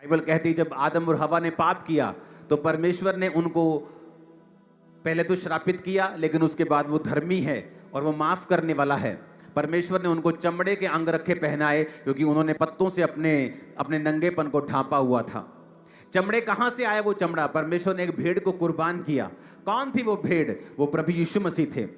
Bible कहती है जब आदम और हवा ने पाप किया तो परमेश्वर ने उनको पहले तो श्रापित किया, लेकिन उसके बाद वो धर्मी है और वो माफ करने वाला है। परमेश्वर ने उनको चमड़े के अंगरखे पहनाए क्योंकि उन्होंने पत्तों से अपने अपने नंगेपन को ढांपा हुआ था। चमड़े कहां से आया? वो चमड़ा परमेश्वर ने एक भेड़ को कुर्बान किया। कौन थी वो भेड़? वो प्रभु यीशु मसीह थे।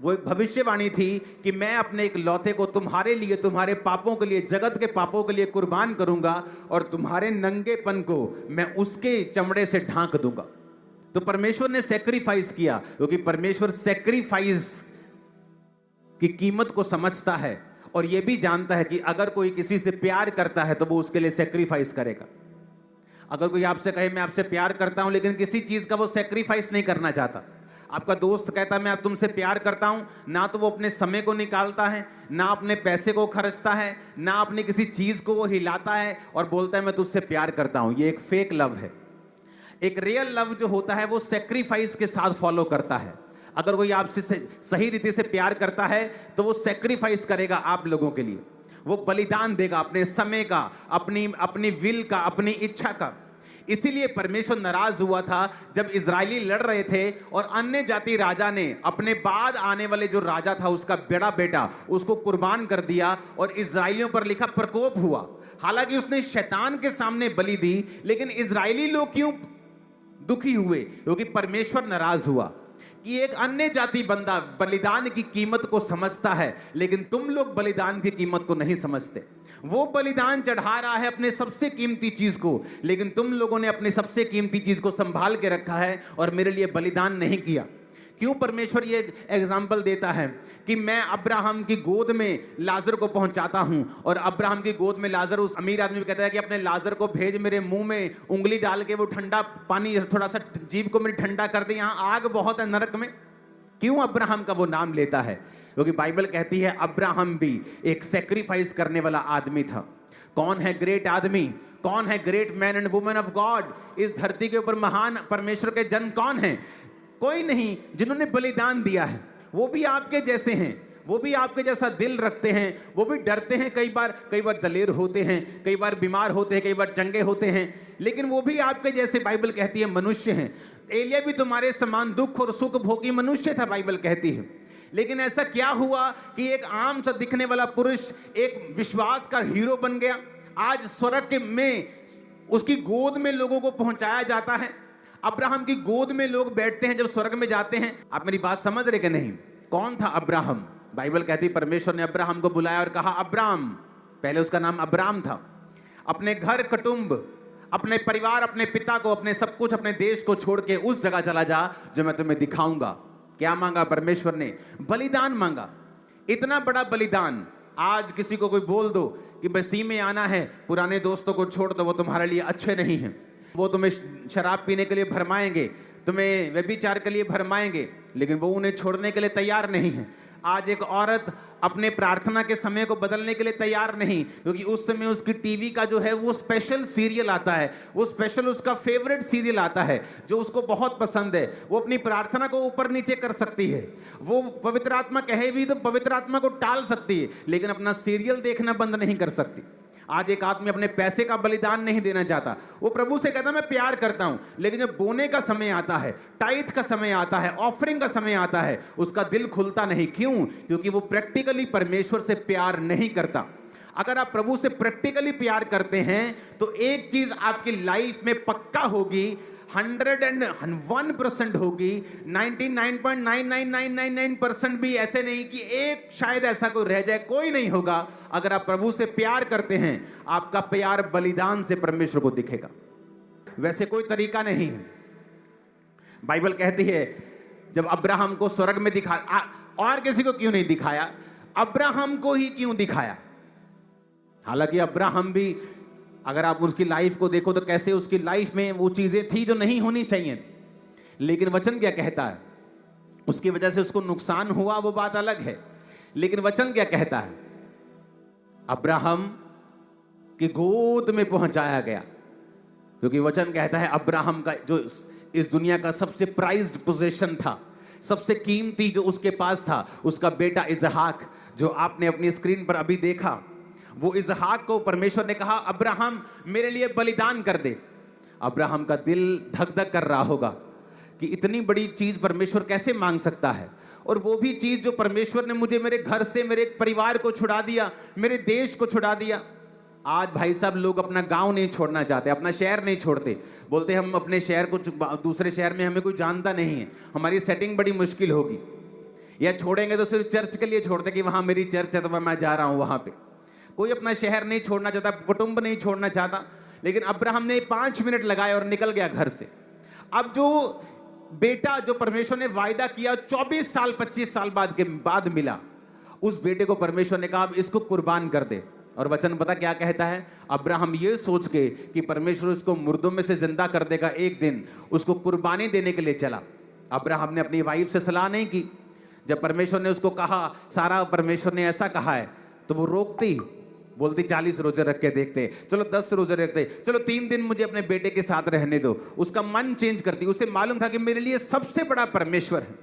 वो एक भविष्यवाणी थी कि मैं अपने एक लौते को तुम्हारे लिए, तुम्हारे पापों के लिए, जगत के पापों के लिए कुर्बान करूंगा और तुम्हारे नंगेपन को मैं उसके चमड़े से ढांक दूंगा। तो परमेश्वर ने सैक्रिफाइस किया क्योंकि परमेश्वर सैक्रिफाइस की कीमत को समझता है और यह भी जानता है कि अगर कोई किसी से प्यार करता है तो वो उसके लिए सैक्रिफाइस करेगा। अगर कोई आपसे कहे मैं आपसे प्यार करता हूं लेकिन किसी चीज का वो सैक्रिफाइस नहीं करना चाहता, आपका दोस्त कहता है मैं आप तुमसे प्यार करता हूं, ना तो वो अपने समय को निकालता है, ना अपने पैसे को खर्चता है, ना अपनी किसी चीज को वो हिलाता है और बोलता है मैं तुझसे प्यार करता हूं। ये एक फेक लव है। एक रियल लव जो होता है वो सैक्रिफाइस के साथ फॉलो करता है। अगर कोई आपसे सही रीति से प्यार करता है तो वो सैक्रिफाइस करेगा आप लोगों के लिए, वो बलिदान देगा अपने समय का, अपनी विल का, अपनी इच्छा का। इसीलिए परमेश्वर नाराज हुआ था जब इजरायली लड़ रहे थे और अन्य जाति राजा ने अपने बाद आने वाले जो राजा था उसका बड़ा बेटा उसको कुर्बान कर दिया और इजरायलियों पर लिखा प्रकोप हुआ। हालांकि उसने शैतान के सामने बलि दी, लेकिन इजरायली लोग क्यों दुखी हुए? क्योंकि परमेश्वर नाराज हुआ कि एक अन्य जाति बंदा बलिदान की कीमत को समझता है लेकिन तुम लोग बलिदान की कीमत को नहीं समझते। वो बलिदान चढ़ा रहा है अपने सबसे कीमती चीज को, लेकिन तुम लोगों ने अपनी सबसे कीमती चीज को संभाल के रखा है और मेरे लिए बलिदान नहीं किया। क्यों परमेश्वर ये एग्जाम्पल देता है कि मैं अब्राहम की गोद में लाजर को पहुंचाता हूं और अब्राहम की गोद में लाजर, उस अमीर आदमी कहता है कि अपने लाजर को भेज, मेरे मुंह में उंगली डाल के वो ठंडा पानी थोड़ा सा जीभ को मेरी ठंडा कर दे, यहां आग बहुत है नरक में। क्यों अब्राहम का वो नाम लेता है? क्योंकि बाइबल कहती है अब्राहम भी एक सेक्रीफाइस करने वाला आदमी था। कौन है ग्रेट आदमी? कौन है great man and women of God? इस धरती के ऊपर महान परमेश्वर के जन कौन है? कोई नहीं, जिन्होंने बलिदान दिया है। वो भी आपके जैसे हैं, वो भी आपके जैसा दिल रखते हैं, वो भी डरते हैं, कई बार दलेर होते हैं, कई बार बीमार होते हैं, कई बार चंगे होते हैं, लेकिन वो भी आपके जैसे बाइबल कहती है मनुष्य हैं। एलिया भी तुम्हारे समान दुख और सुख भोगी मनुष्य था, बाइबल कहती है। लेकिन ऐसा क्या हुआ कि एक आम सा दिखने वाला पुरुष एक विश्वास का हीरो बन गया। आज स्वर्ग में उसकी गोद में लोगों को पहुंचाया जाता है। अब्राहम की गोद में लोग बैठते हैं जब स्वर्ग में जाते हैं। आप मेरी बात समझ रहे कि नहीं? कौन था अब्राहम? बाइबल कहती परमेश्वर ने अब्राहम को बुलाया और कहा अब्राम, पहले उसका नाम अब्राम था, अपने घर कुटुंब, अपने परिवार, अपने पिता को, अपने सब कुछ, अपने देश को छोड़ के उस जगह चला जा जो मैं तुम्हें दिखाऊंगा। क्या मांगा परमेश्वर ने? बलिदान मांगा। इतना बड़ा बलिदान। आज किसी को कोई बोल दो कि बसी में आना है, पुराने दोस्तों को छोड़ दो, वो तुम्हारे लिए अच्छे नहीं हैं, वो तुम्हें शराब पीने के लिए भरमाएंगे, तुम्हें व्यभिचार के लिए भरमाएंगे, लेकिन वो उन्हें छोड़ने के लिए तैयार नहीं है। आज एक औरत अपने प्रार्थना के समय को बदलने के लिए तैयार नहीं, क्योंकि उस समय उसकी टीवी का जो है वो स्पेशल सीरियल आता है, वो स्पेशल उसका फेवरेट सीरियल आता है जो उसको बहुत पसंद है। वो अपनी प्रार्थना को ऊपर नीचे कर सकती है, वो पवित्र आत्मा कहे भी तो पवित्र आत्मा को टाल सकती है, लेकिन अपना सीरियल देखना बंद नहीं कर सकती। आज एक आदमी अपने पैसे का बलिदान नहीं देना चाहता। वो प्रभु से कहता मैं प्यार करता हूं, लेकिन जब बोने का समय आता है, टाइथ का समय आता है, ऑफरिंग का समय आता है, उसका दिल खुलता नहीं। क्यों? क्योंकि वो प्रैक्टिकली परमेश्वर से प्यार नहीं करता। अगर आप प्रभु से प्रैक्टिकली प्यार करते हैं तो एक चीज आपकी लाइफ में पक्का होगी, 101% होगी, 99.99999% भी ऐसे नहीं कि एक शायद ऐसा कोई रह जाए, कोई नहीं होगा। अगर आप प्रभु से प्यार करते हैं, आपका प्यार बलिदान से परमेश्वर को दिखेगा। वैसे कोई तरीका नहीं है। बाइबल कहती है जब अब्राहम को स्वर्ग में दिखाया, और किसी को क्यों नहीं दिखाया? अब्राहम को ही क्यों दिखाया? हालांकि अब्राहम भी, अगर आप उसकी लाइफ को देखो तो कैसे उसकी लाइफ में वो चीजें थी जो नहीं होनी चाहिए थी, लेकिन वचन क्या कहता है? उसकी वजह से उसको नुकसान हुआ, वो बात अलग है, लेकिन वचन क्या कहता है? अब्राहम की गोद में पहुंचाया गया, क्योंकि वचन कहता है अब्राहम का जो इस दुनिया का सबसे प्राइज्ड पोजीशन था, सबसे कीमती जो उसके पास था, उसका बेटा इसहाक, जो आपने अपनी स्क्रीन पर अभी देखा, वो इसहाक को परमेश्वर ने कहा अब्राहम मेरे लिए बलिदान कर दे। अब्राहम का दिल धक धक कर रहा होगा कि इतनी बड़ी चीज परमेश्वर कैसे मांग सकता है, और वो भी चीज जो परमेश्वर ने मुझे मेरे घर से, मेरे परिवार को छुड़ा दिया, मेरे देश को छुड़ा दिया। आज भाई साहब लोग अपना गांव नहीं छोड़ना चाहते, अपना शहर नहीं छोड़ते, बोलते हम अपने शहर को, दूसरे शहर में हमें कोई जानता नहीं है, हमारी सेटिंग बड़ी मुश्किल होगी, या छोड़ेंगे तो सिर्फ चर्च के लिए छोड़ते कि वहां मेरी चर्च है तो मैं जा रहा हूं वहां पे। कोई अपना शहर नहीं छोड़ना चाहता, कुटुंब नहीं छोड़ना चाहता। लेकिन अब्राहम ने 5 मिनट लगाए और निकल गया घर से। अब जो बेटा जो परमेश्वर ने वायदा किया 24 साल 25 साल बाद मिला, उस बेटे को परमेश्वर ने कहा अब इसको कुर्बान कर दे। और वचन पता क्या कहता है, अब्राहम ये सोच के कि परमेश्वर उसको मुर्दों में से जिंदा कर देगा एक दिन, उसको कुर्बानी देने के लिए चला। अब्राहम ने अपनी वाइफ से सलाह नहीं की। जब परमेश्वर ने उसको कहा, सारा परमेश्वर ने ऐसा कहा है, तो वो रोकती, बोलती 40 रोजे रख के देखते, चलो 10 रोजे रखते, चलो 3 दिन मुझे अपने बेटे के साथ रहने दो। उसका मन चेंज करती। उसे मालूम था कि मेरे लिए सबसे बड़ा परमेश्वर है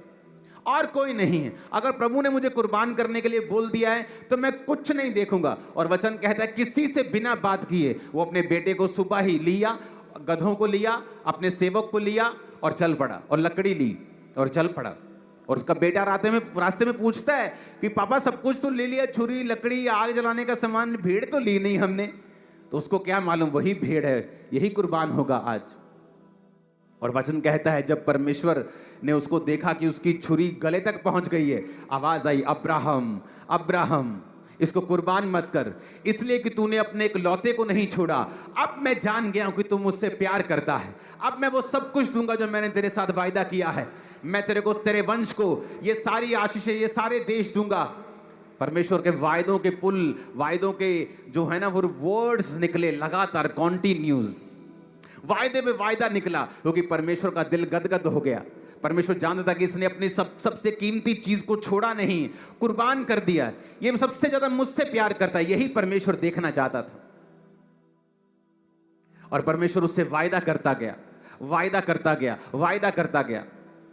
और कोई नहीं है। अगर प्रभु ने मुझे कुर्बान करने के लिए बोल दिया है तो मैं कुछ नहीं देखूंगा। और वचन कहता है किसी से बिना बात किए वो अपने बेटे को सुबह ही लिया, गधों को लिया, अपने सेवक को लिया और चल पड़ा, और लकड़ी ली और चल पड़ा। और उसका बेटा रास्ते में पूछता है कि पापा सब कुछ तो ले लिया, छुरी, लकड़ी, आग जलाने का सामान, भेड़ तो ली नहीं हमने। तो उसको क्या मालूम वही भेड़ है, यही कुर्बान होगा आज। और वचन कहता है जब परमेश्वर ने उसको देखा कि उसकी छुरी गले तक पहुंच गई है, आवाज आई, अब्राहम अब्राहम इसको कुर्बान मत कर, इसलिए कि तूने अपने एक लौते को नहीं छोड़ा। अब मैं जान गया हूं कि तू मुझसे प्यार करता है। अब मैं वो सब कुछ दूंगा जो मैंने तेरे साथ वायदा किया है। मैं तेरे को, तेरे वंश को ये सारी आशीषें, ये सारे देश दूंगा। परमेश्वर के वायदों के पुल, वायदों के जो है ना वो वर्ड्स निकले लगातार, कॉन्टिन्यूज वायदे पे वायदा निकला, क्योंकि परमेश्वर का दिल गदगद हो गया। परमेश्वर जानता था कि इसने अपनी सबसे कीमती चीज को छोड़ा नहीं, कुर्बान कर दिया। ये सबसे ज्यादा मुझसे प्यार करता है, यही परमेश्वर देखना चाहता था। और परमेश्वर उससे वायदा करता गया, वायदा करता गया, वायदा करता गया।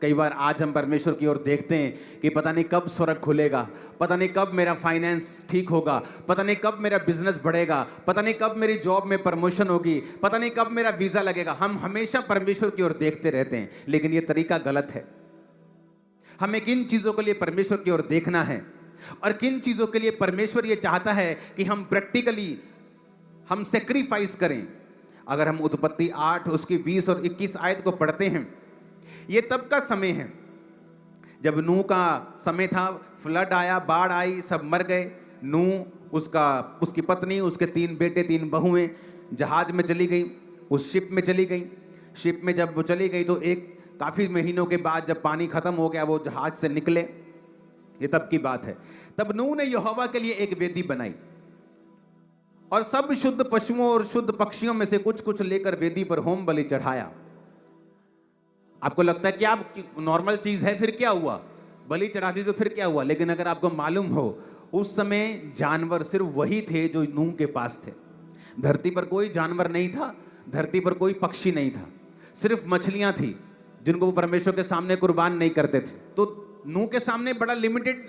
कई बार आज हम परमेश्वर की ओर देखते हैं कि पता नहीं कब स्वर्ग खुलेगा, पता नहीं कब मेरा फाइनेंस ठीक होगा, पता नहीं कब मेरा बिजनेस बढ़ेगा, पता नहीं कब मेरी जॉब में प्रमोशन होगी, पता नहीं कब मेरा वीजा लगेगा। हम हमेशा परमेश्वर की ओर देखते रहते हैं, लेकिन यह तरीका गलत है। हमें किन चीजों के लिए परमेश्वर की ओर देखना है और किन चीजों के लिए परमेश्वर यह चाहता है कि हम प्रैक्टिकली हम सेक्रीफाइस करें। अगर हम उत्पत्ति 8 उसकी 20 और 21 आयत को पढ़ते हैं, ये तब का समय है जब नूह का समय था। फ्लड आया, बाढ़ आई, सब मर गए। नूह, उसकी पत्नी, उसके 3 बेटे 3 बहुएं जहाज में चली गई, उस शिप में चली गई। शिप में जब वो चली गई तो एक काफी महीनों के बाद जब पानी खत्म हो गया वो जहाज से निकले। ये तब की बात है। तब नूह ने यहोवा के लिए एक वेदी बनाई और सब शुद्ध पशुओं और शुद्ध पक्षियों में से कुछ कुछ लेकर वेदी पर होम बलि चढ़ाया। आपको लगता है कि आप नॉर्मल चीज है, फिर क्या हुआ, बलि चढ़ा दी तो फिर क्या हुआ। लेकिन अगर आपको मालूम हो उस समय जानवर सिर्फ वही थे जो नूह के पास थे। धरती पर कोई जानवर नहीं था, धरती पर कोई पक्षी नहीं था, सिर्फ मछलियां थी जिनको वो परमेश्वर के सामने कुर्बान नहीं करते थे। तो नूह के सामने बड़ा लिमिटेड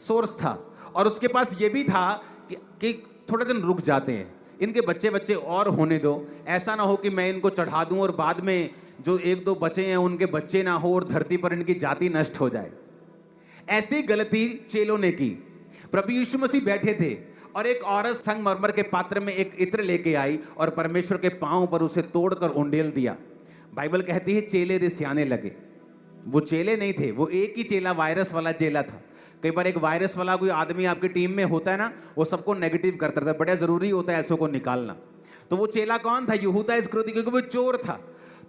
सोर्स था और उसके पास ये भी था कि थोड़े दिन रुक जाते हैं, इनके बच्चे और होने दो। ऐसा ना हो कि मैं इनको चढ़ा दूं और बाद में जो 1-2 बचे हैं उनके बच्चे ना हो और धरती पर इनकी जाति नष्ट हो जाए। ऐसी गलती चेलों ने की। प्रभु यीशु मसीह बैठे थे और एक औरत संगमरमर के पात्र में एक इत्र लेके आई और परमेश्वर के पांव पर उसे तोड़कर उंडेल दिया। बाइबल कहती है चेले रिसियाने लगे। वो चेले नहीं थे, वो एक ही चेला, वायरस वाला चेला था। कई बार एक वायरस वाला कोई आदमी आपकी टीम में होता है ना, वो सबको नेगेटिव करता था। बड़ा जरूरी होता है ऐसों को निकालना। तो वो चेला कौन था? यहूदा इस्करियोती, क्योंकि वो चोर था।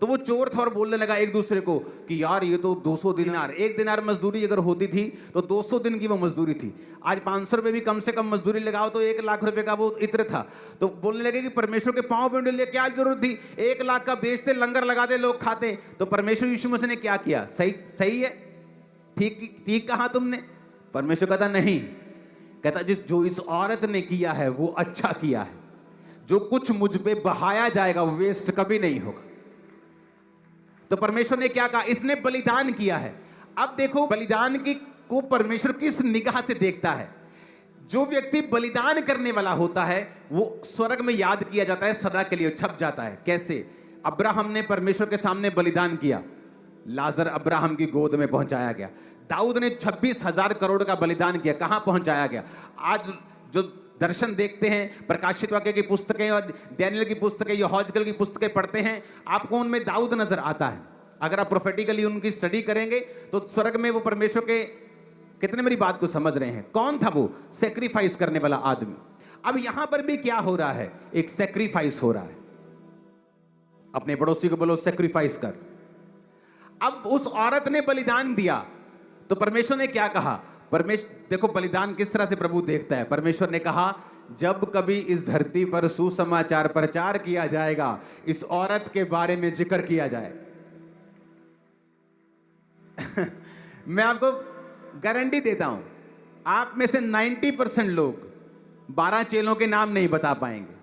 तो वो चोर था और बोलने लगा एक दूसरे को कि यार ये तो 200 दिनार, 1 दिनार मजदूरी अगर होती थी तो 200 दिन की वो मजदूरी थी। आज 500 रुपए भी कम से कम मजदूरी लगाओ तो 1 लाख रुपए का वो इत्र था। तो बोलने लगे कि परमेश्वर के पांव पे उंडेल, क्या जरूरत थी, 1 लाख का बेचते, लंगर लगाते, लोग खाते। तो परमेश्वर यीशु मसीह ने क्या किया? सही है, ठीक कहा तुमने। परमेश्वर कहता नहीं, कहता जो इस औरत ने किया है वो अच्छा किया है। जो कुछ मुझ पे बहाया जाएगा वो वेस्ट कभी नहीं होगा। तो परमेश्वर ने क्या कहा? इसने बलिदान किया है। अब देखो बलिदान की को परमेश्वर किस निगाह से देखता है। जो व्यक्ति बलिदान करने वाला होता है वो स्वर्ग में याद किया जाता है, सदा के लिए छप जाता है। कैसे? अब्राहम ने परमेश्वर के सामने बलिदान किया, लाजर अब्राहम की गोद में पहुंचाया गया। दाऊद ने 26,000 करोड़ का बलिदान किया, कहां पहुंचाया गया? आज जो दर्शन देखते हैं, प्रकाशित वाक्य की पुस्तकें और डैनियल की पुस्तकें, यहोजकल की पुस्तकें पढ़ते हैं, आपको उनमें दाऊद नजर आता है। अगर आप प्रोफेटिकली उनकी स्टडी करेंगे तो स्वर्ग में वो परमेश्वर के, कितने मेरी बात को समझ रहे हैं? कौन था वो? सेक्रीफाइस करने वाला आदमी। अब यहां पर भी क्या हो रहा है? एक सेक्रीफाइस हो रहा है। अपने पड़ोसी को बोलो सेक्रीफाइस कर। अब उस औरत ने बलिदान दिया तो परमेश्वर ने क्या कहा? परमेश्वर, देखो बलिदान किस तरह से प्रभु देखता है। परमेश्वर ने कहा जब कभी इस धरती पर सुसमाचार प्रचार किया जाएगा, इस औरत के बारे में जिक्र किया जाएगा। मैं आपको गारंटी देता हूं, आप में से 90% लोग 12 चेलों के नाम नहीं बता पाएंगे,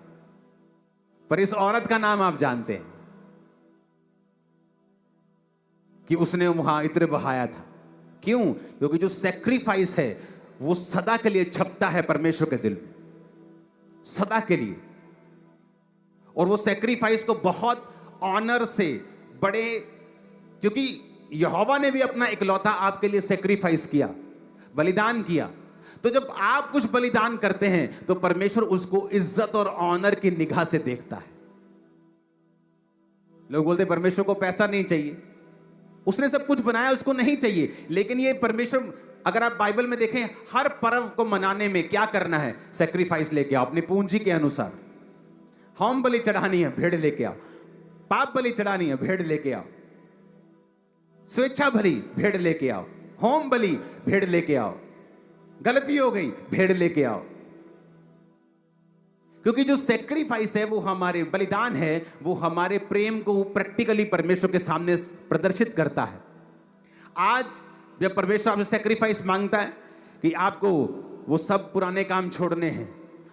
पर इस औरत का नाम आप जानते हैं कि उसने वहां इत्र बहाया था। क्यों? क्योंकि जो सेक्रीफाइस है वो सदा के लिए छपता है परमेश्वर के दिल में, सदा के लिए। और वो सेक्रीफाइस को बहुत ऑनर से, बड़े, क्योंकि यहोवा ने भी अपना इकलौता आपके लिए सेक्रीफाइस किया, बलिदान किया। तो जब आप कुछ बलिदान करते हैं तो परमेश्वर उसको इज्जत और ऑनर की निगाह से देखता है। लोग बोलते परमेश्वर को पैसा नहीं चाहिए, उसने सब कुछ बनाया, उसको नहीं चाहिए। लेकिन ये परमेश्वर, अगर आप बाइबल में देखें, हर पर्व को मनाने में क्या करना है? सेक्रीफाइस लेके आओ अपनी पूंजी के अनुसार। होम बलि चढ़ानी है, भेड़ लेके आओ। पाप बलि चढ़ानी है, भेड़ लेके आओ। स्वेच्छा बलि, भेड़ लेके आओ। होम बलि, भेड़ लेके आओ। गलती हो गई, भेड़ लेके आओ। क्योंकि जो सेक्रीफाइस है, वो हमारे बलिदान है, वो हमारे प्रेम को प्रैक्टिकली परमेश्वर के सामने प्रदर्शित करता है। आज जब परमेश्वर आपसे सेक्रीफाइस मांगता है कि आपको वो सब पुराने काम छोड़ने हैं,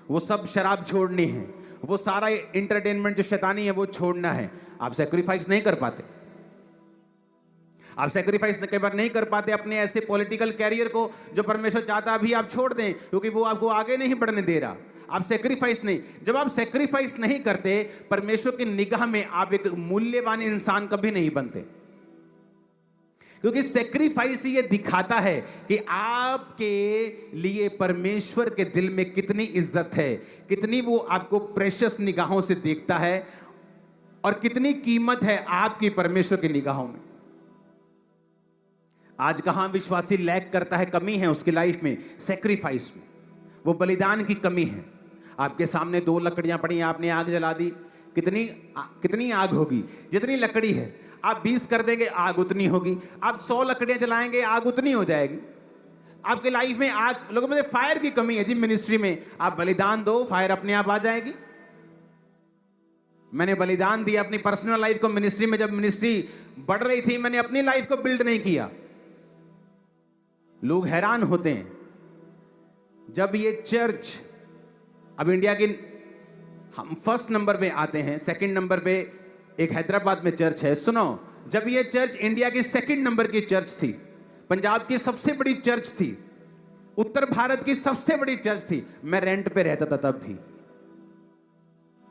वो सब शराब छोड़नी है, वो सारा इंटरटेनमेंट जो शैतानी है वो छोड़ना है, आप सेक्रीफाइस नहीं कर पाते। आप सेक्रीफाइस कई बार नहीं कर पाते अपने ऐसे पॉलिटिकल कैरियर को जो परमेश्वर चाहता अभी आप छोड़ दें, क्योंकि वो आपको आगे नहीं बढ़ने दे रहा। आप सेक्रीफाइस नहीं, जब आप सेक्रीफाइस नहीं करते, परमेश्वर की निगाह में आप एक मूल्यवान इंसान कभी नहीं बनते। क्योंकि सेक्रीफाइस ये दिखाता है कि आपके लिए परमेश्वर के दिल में कितनी इज्जत है, कितनी वो आपको प्रेशियस निगाहों से देखता है, और कितनी कीमत है आपकी परमेश्वर की निगाहों में। आज कहां विश्वासी लैग करता है, कमी है उसकी लाइफ में, सेक्रीफाइस में, वो बलिदान की कमी है। आपके सामने 2 लकड़ियां पड़ी, आपने आग जला दी, कितनी आग होगी? जितनी लकड़ी है, आप 20 कर देंगे, आग उतनी होगी। आप 100 लकड़ियां जलाएंगे, आग उतनी हो जाएगी। आपके लाइफ में आग, लोगों में फायर की कमी है जी मिनिस्ट्री में, आप बलिदान दो, फायर अपने आप आ जाएगी। मैंने बलिदान दिया अपनी पर्सनल लाइफ को मिनिस्ट्री में। जब मिनिस्ट्री बढ़ रही थी, मैंने अपनी लाइफ को बिल्ड नहीं किया। लोग हैरान होते हैं जब ये चर्च, अब इंडिया की हम फर्स्ट नंबर पे आते हैं, सेकंड नंबर पे एक हैदराबाद में चर्च है। सुनो, जब ये चर्च इंडिया की सेकंड नंबर की चर्च थी, पंजाब की सबसे बड़ी चर्च थी, उत्तर भारत की सबसे बड़ी चर्च थी, मैं रेंट पे रहता था तब भी,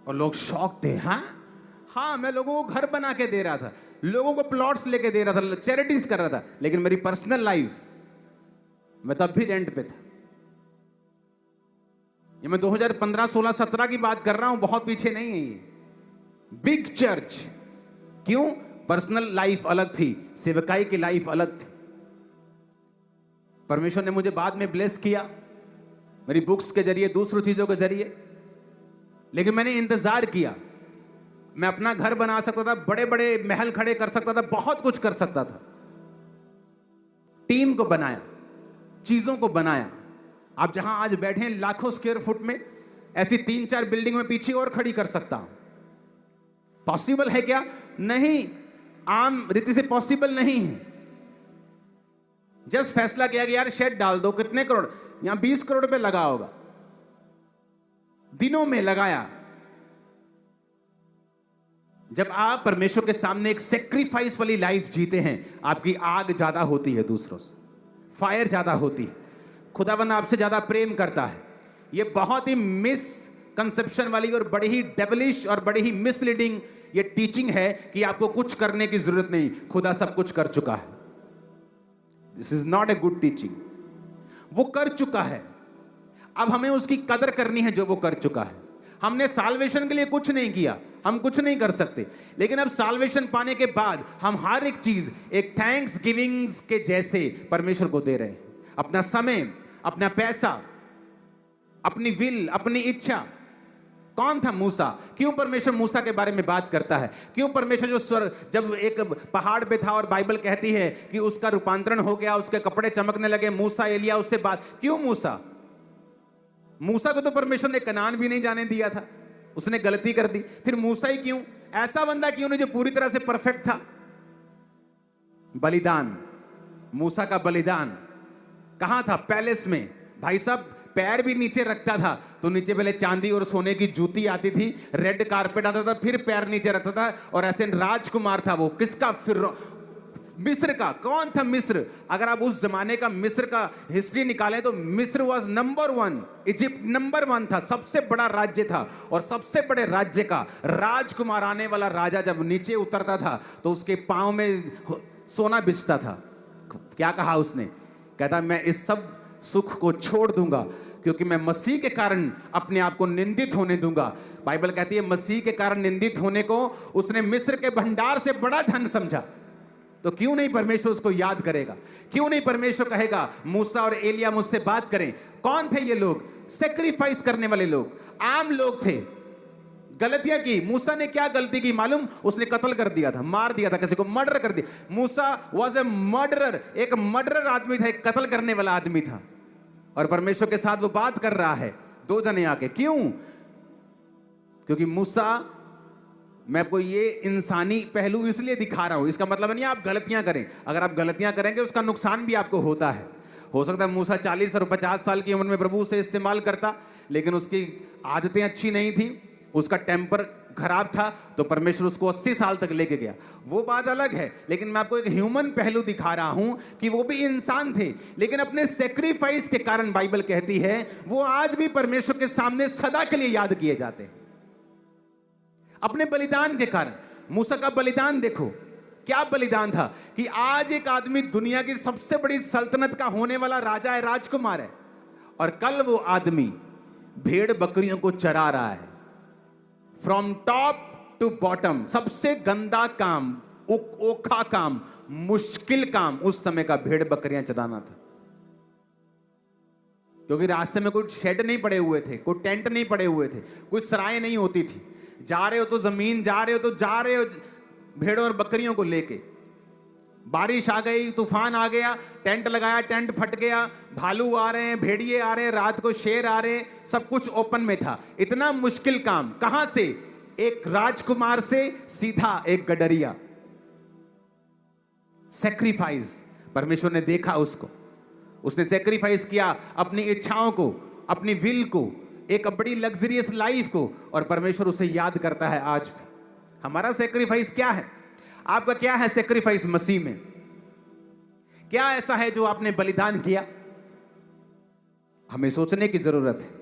और लोग शॉक थे। हाँ, मैं लोगों को घर बना के दे रहा था, लोगों को प्लॉट्स लेके दे रहा था, चैरिटीज कर रहा था, लेकिन मेरी पर्सनल लाइफ, मैं तब भी रेंट पे था। ये मैं 2015, 16, 17 की बात कर रहा हूं, बहुत पीछे नहीं है ये। बिग चर्च, क्यों? पर्सनल लाइफ अलग थी, सेवकाई की लाइफ अलग थी। परमेश्वर ने मुझे बाद में ब्लेस किया, मेरी बुक्स के जरिए, दूसरी चीजों के जरिए, लेकिन मैंने इंतजार किया। मैं अपना घर बना सकता था, बड़े बड़े महल खड़े कर सकता था, बहुत कुछ कर सकता था। टीम को बनाया, चीजों को बनाया। आप जहां आज बैठे हैं लाखों स्क्वायर फुट में, ऐसी 3-4 बिल्डिंग में पीछे और खड़ी कर सकता हूं। पॉसिबल है क्या? नहीं, आम रीति से पॉसिबल नहीं है। जस्ट फैसला किया कि यार शेड डाल दो, कितने करोड़? यहां 20 करोड़ रुपए लगा होगा, दिनों में लगाया। जब आप परमेश्वर के सामने एक सेक्रीफाइस वाली लाइफ जीते हैं, आपकी आग ज्यादा होती है, दूसरों से फायर ज्यादा होती है, खुदावंद आपसे ज्यादा प्रेम करता है। ये बहुत ही मिसकंसेप्शन वाली और बड़ी ही डेविलिश और बड़ी ही मिसलीडिंग ये टीचिंग है कि आपको कुछ करने की जरूरत नहीं, खुदा सब कुछ कर चुका है। This is not a good teaching. वो कर चुका है, अब हमें उसकी कदर करनी है जो वो कर चुका है। हमने साल्वेशन के लिए कुछ नहीं किया, हम कुछ नहीं कर सकते, लेकिन अब साल्वेशन पाने के बाद हम हर एक चीज एक थैंक्स गिविंग्स के जैसे परमेश्वर को दे रहे हैं। अपना समय, अपना पैसा, अपनी विल, अपनी इच्छा। कौन था मूसा? क्यों परमेश्वर मूसा के बारे में बात करता है? क्यों परमेश्वर जो जब एक पहाड़ पे था और बाइबल कहती है कि उसका रूपांतरण हो गया, उसके कपड़े चमकने लगे, मूसा एलिया उससे बात, क्यों मूसा? मूसा को तो परमेश्वर ने कनान भी नहीं जाने दिया था, उसने गलती कर दी। फिर मूसा ही क्यों? ऐसा बंदा क्यों नहीं जो पूरी तरह से परफेक्ट था? बलिदान, मूसा का बलिदान कहां था? पैलेस में। भाई साहब पैर भी नीचे रखता था तो नीचे पहले चांदी और सोने की जूती आती थी, रेड कारपेट आता था, फिर पैर नीचे रखता था, और ऐसे राजकुमार था वो। किसका? फिर मिस्र का। कौन था मिस्र? अगर आप उस जमाने का मिस्र का हिस्ट्री निकालें तो मिस्र वाज नंबर 1, इजिप्ट नंबर 1 था, सबसे बड़ा राज्य था। और सबसे बड़े राज्य का राजकुमार आने वाला राजा जब नीचे उतरता था तो उसके पांव में सोना बिछता था। क्या कहा उसने? कहता मैं इस सब सुख को छोड़ दूंगा क्योंकि मैं मसीह के कारण अपने आप को निंदित होने दूंगा। बाइबल कहती है मसीह के कारण निंदित होने को उसने मिस्र के भंडार से बड़ा धन समझा। तो क्यों नहीं परमेश्वर उसको याद करेगा? क्यों नहीं परमेश्वर कहेगा मूसा और एलिया मुझसे बात करें? कौन थे ये लोग? सेक्रीफाइस करने वाले लोग, आम लोग थे। गलतियां की। मूसा ने क्या गलती की मालूम? उसने कत्ल कर दिया था, मार दिया था, किसी को मर्डर कर दिया। मूसा वाज ए मर्डरर, एक मर्डरर आदमी था, एक कत्ल करने वाला आदमी था। और परमेश्वर के साथ वो बात कर रहा है, दो जने आके। क्यों? क्योंकि मूसा, मैं आपको ये इंसानी पहलू इसलिए दिखा रहा हूं, इसका मतलब नहीं आप गलतियां करें। अगर आप गलतियां करेंगे उसका नुकसान भी आपको होता है। हो सकता है मूसा 40 और 50 साल की उम्र में प्रभु उसे इस्तेमाल करता, लेकिन उसकी आदतें अच्छी नहीं थी, उसका टेम्पर खराब था, तो परमेश्वर उसको 80 साल तक लेके गया। वो बात अलग है, लेकिन मैं आपको एक ह्यूमन पहलू दिखा रहा हूं कि वो भी इंसान थे, लेकिन अपने सेक्रीफाइस के कारण बाइबल कहती है वो आज भी परमेश्वर के सामने सदा के लिए याद किए जाते हैं। अपने बलिदान के कारण। मूसा का बलिदान देखो, क्या बलिदान था कि आज एक आदमी दुनिया की सबसे बड़ी सल्तनत का होने वाला राजा है, राजकुमार है, और कल वो आदमी भेड़ बकरियों को चरा रहा है। फ्रॉम टॉप टू बॉटम, सबसे गंदा काम, ओखा काम, मुश्किल काम उस समय का भेड़ बकरियां चराना था। क्योंकि रास्ते में कोई शेड नहीं पड़े हुए थे, कोई टेंट नहीं पड़े हुए थे, कोई सराय नहीं होती थी। जा रहे हो तो जमीन, जा रहे हो तो जा रहे हो भेड़ों और बकरियों को लेके। बारिश आ गई, तूफान आ गया, टेंट लगाया, टेंट फट गया, भालू आ रहे हैं, भेड़िए आ रहे हैं, रात को शेर आ रहे हैं, सब कुछ ओपन में था। इतना मुश्किल काम कहां से? एक राजकुमार से सीधा एक गडरिया। सेक्रीफाइस। परमेश्वर ने देखा उसको, उसने सेक्रीफाइस किया अपनी इच्छाओं को, अपनी विल को, एक बड़ी लग्जरियस लाइफ को, और परमेश्वर उसे याद करता है आज भी। हमारा सेक्रीफाइस क्या है? आपका क्या है सेक्रीफाइस मसीह में? क्या ऐसा है जो आपने बलिदान किया? हमें सोचने की जरूरत है।